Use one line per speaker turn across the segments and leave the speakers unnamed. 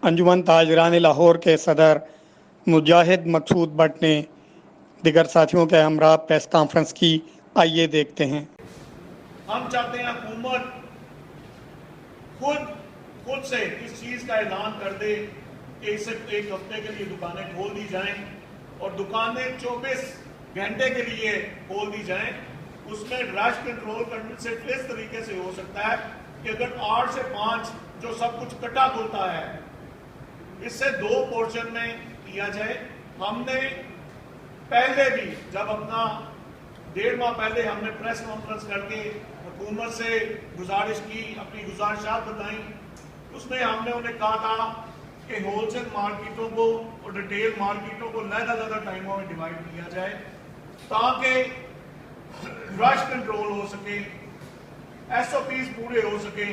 अंजुमन ताजरान लाहौर के सदर मुजाहिद मकसूद भट्ट ने दिगर साथियों के हमरा प्रेस कॉन्फ्रेंस की। आइए देखते हैं।
हम चाहते हैं हुकूमत खुद से इस चीज़ का ऐलान कर दे कि इससे एक हफ्ते के लिए दुकानें खोल दी जाएं और दुकानें 24 घंटे के लिए खोल दी जाएं। उसमें रश कंट्रोल करने से इस तरीके से हो सकता है कि अगर 8 से 5 जो सब कुछ कटा खुलता है, इससे 2 पोर्शन में किया जाए। हमने पहले भी जब अपना 1.5 माह पहले हमने प्रेस कॉन्फ्रेंस करके हुकूमत से गुजारिश की, अपनी गुजारिशात बताई, उसमें हमने उन्हें कहा था कि होलसेल मार्केटों को और रिटेल मार्केटों को लहदा टाइमों में डिवाइड किया जाए ताकि रश कंट्रोल हो सके, SOPs पूरे हो सके।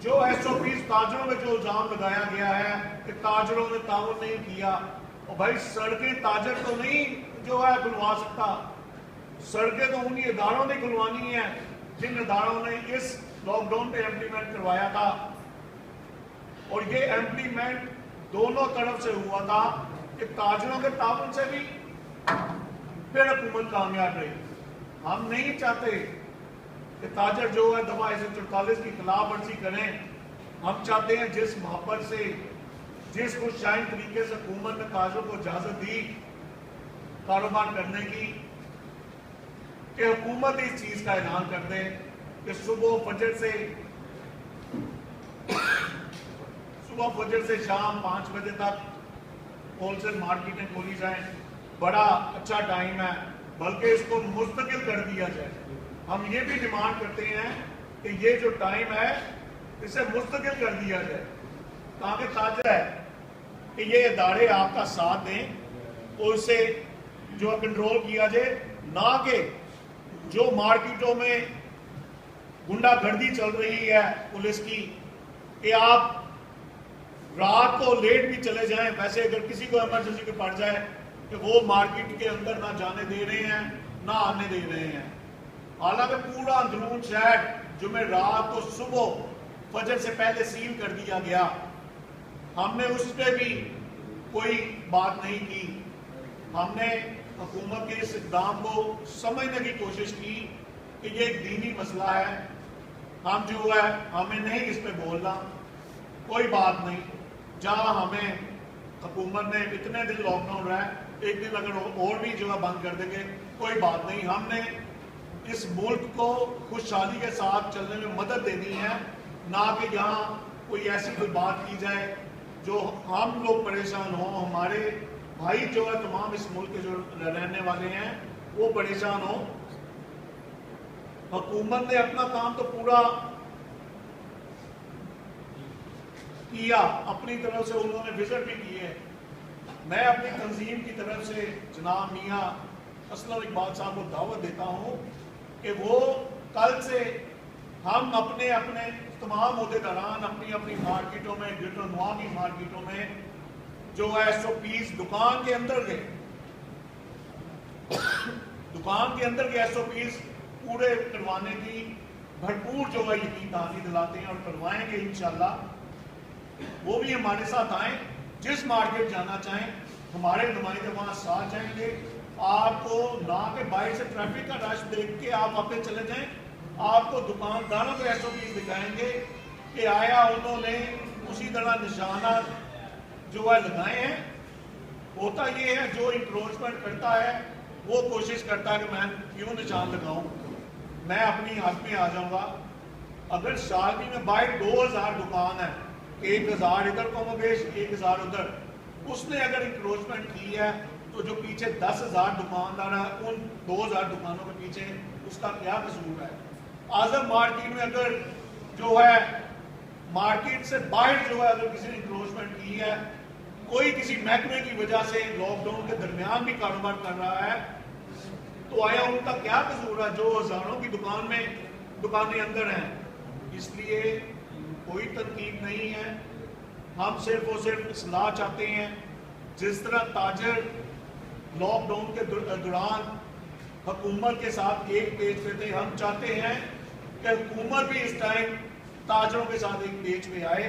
जो SOPs ताजरों में जो इल्जाम लगाया गया है कि ताजरों ने ताउन नहीं किया, और भाई सड़कें ताजर तो नहीं जो है खुलवा सकता, सड़कें तो उन्हीं इदारों ने खुलवानी है जिन इदारों ने इस लॉकडाउन पे इम्प्लीमेंट करवाया था। और ये इम्प्लीमेंट दोनों तरफ से हुआ था कि ताजरों के ताउन से भी फिर हुकूमत कामयाब रही। हम नहीं चाहते कि ताजर जो है दफा 144 की खिलाफ वर्जी करें। हम चाहते हैं जिस मोहब्बत से, जिस खुशशाइन तरीके से हुकूमत ने ताजरों को इजाजत दी कारोबार करने की, कि हुकूमत इस चीज का ऐलान कर दे कि सुबह फजर से शाम 5 बजे तक होलसेल मार्केटें खोली जाएं। बड़ा अच्छा टाइम है, बल्कि इसको मुस्तकिल कर दिया जाए। हम ये भी डिमांड करते हैं कि ये जो टाइम है इसे मुस्तकिल कर दिया जाए ताकि ताजर है कि ये इदारे आपका साथ दें और उसे जो कंट्रोल किया जाए, ना कि जो मार्केटों में गुंडागर्दी चल रही है पुलिस की कि आप रात को लेट भी चले जाएं। वैसे अगर किसी को इमरजेंसी को पड़ जाए कि वो मार्केट के अंदर ना जाने दे रहे हैं ना आने दे रहे हैं। हालांकि पूरा अंदरून शहर जुमेरात को सुबह फजर से पहले सील कर दिया गया, हमने उस पर भी कोई बात नहीं की। हमने हुकूमत के इस इक़दाम को समझने की कोशिश की कि ये एक दीनी मसला है, हम जो है हमें नहीं इस पे बोलना, कोई बात नहीं। जहाँ हमें हुकूमत ने इतने दिन लॉकडाउन रहा है, एक दिन अगर और भी जो है बंद कर देंगे कोई बात नहीं। हमने इस मुल्क को खुशहाली के साथ चलने में मदद देनी है, ना कि यहाँ कोई ऐसी कोई बात की जाए जो हम लोग परेशान हों, हमारे भाई जो है तमाम इस मुल्क के जो रहने वाले हैं वो परेशान हों। हुकूमत ने अपना काम तो पूरा किया, अपनी तरफ से उन्होंने विजिट भी किए। मैं अपनी तंजीम की तरफ से जनाब मियाँ असलम इकबाल साहब को दावत देता हूँ कि वो कल से हम अपने अपने तमाम अहदेदारान अपनी अपनी मार्केटों में, ग्रेटर नोआ की मार्केटों में जो है SOPs दुकान के अंदर के SOPs पूरे करवाने की भरपूर जो है यकीन दहानी दिलाते हैं और करवाएंगे इंशाल्लाह। वो भी हमारे साथ आए, जिस मार्केट जाना चाहें हमारे नुमाइंदे वहाँ साथ जाएंगे। आपको ना के बाहर से ट्रैफिक का रश देख के आप वापस चले जाएं, आपको दुकानदारों को SOPs दिखाएंगे कि आया उन्होंने उसी तरह निशानात जो है लगाए हैं। होता ये है जो इंक्रोचमेंट करता है वो कोशिश करता है कि मैं क्यों निशान लगाऊं, मैं अपनी हक में आ जाऊंगा। अगर शादी में बाहर 2000 दुकान है, 1000 इधर कमोबेश 1000 उधर, उसने अगर इंक्रोचमेंट की है तो जो पीछे 10,000 दुकानदार है उन 2000 दुकानों के पीछे उसका क्या कसूर है। आजम मार्केट में अगर जो है मार्केट से बाहर जो है अगर किसी ने इंक्रोचमेंट की है, कोई किसी महकमे की वजह से लॉकडाउन के दरमियान भी कारोबार कर रहा है, तो आया उनका क्या कसूर है जो हजारों की दुकानें अंदर हैं। इसलिए कोई तनकीद नहीं है, हम सिर्फ और सिर्फ इस्लाह चाहते हैं। जिस तरह ताजर लॉकडाउन के दौरान हुकूमत के साथ एक पेज पे थे, हम चाहते हैं कि हुकूमत भी इस टाइम ताजरों के साथ एक पेज पे आए